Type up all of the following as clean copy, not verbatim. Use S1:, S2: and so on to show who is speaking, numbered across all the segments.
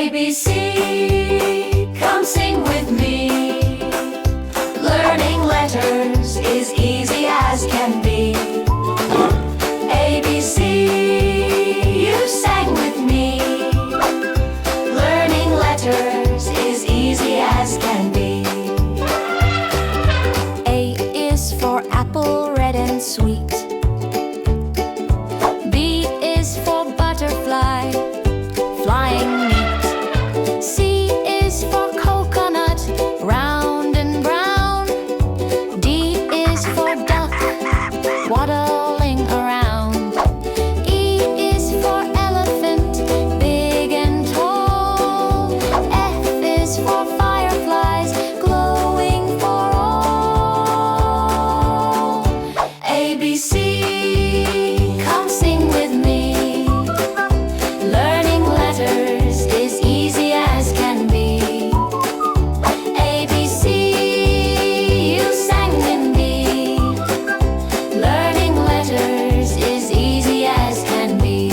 S1: ABC, come sing with me. Learning letters is easy as can be. ABC, you sang with me. Learning letters is easy as can be.
S2: A is for apple, red and sweet. B is for butterfly, flying neat. C is for coconut, round and brown. D is for duck, waddling around. E is for elephant, big and tall. F is for fireflies, glowing for all. ABC, come sing with me. Learning letters is easy as can be. ABC, you sang with me. Learning letters is easy as can be.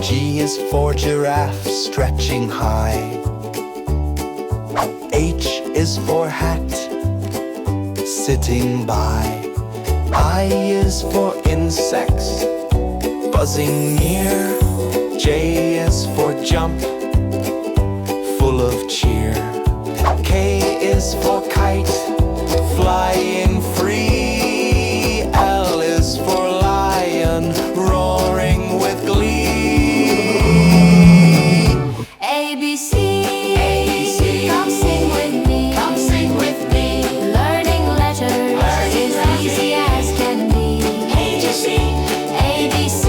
S3: G is for giraffe, stretching high. H is for hat, sitting by. I is for insects, buzzing near. J is for jump, full of cheer. K is for kite, flying free. L is for lion, roaring with glee.
S2: ABC, come sing with me.
S1: Come sing with me.
S2: Learning letters is easy as can be.
S1: ABC,
S2: ABC,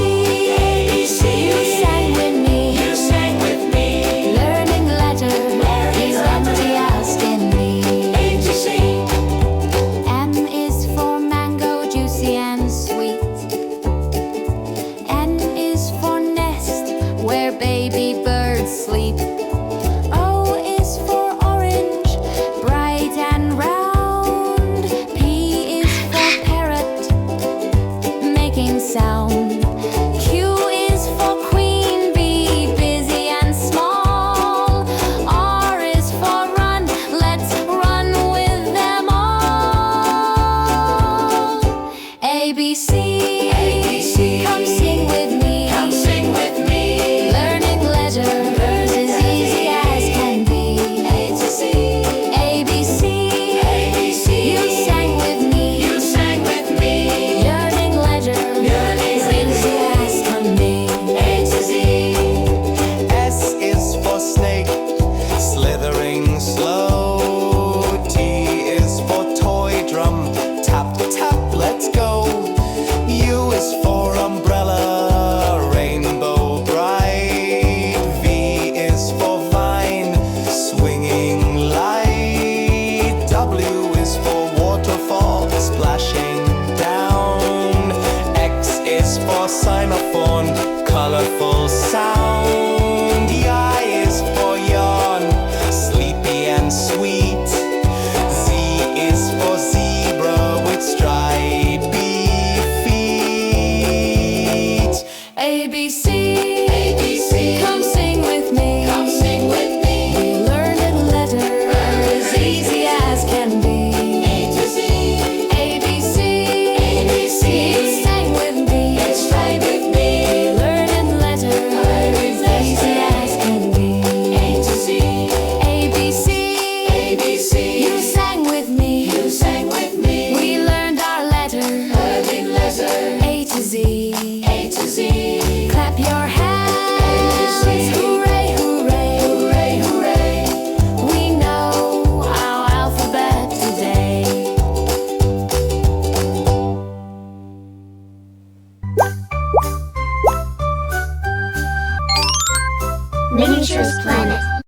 S2: you sang with me.
S1: you sang with me.
S2: Learning letters is empty as can be.
S1: ABC,
S2: M is for mango, juicy and sweet. N is for nest, where baby birds sleep. O is for orange, bright and round. P is for parrot, making sound.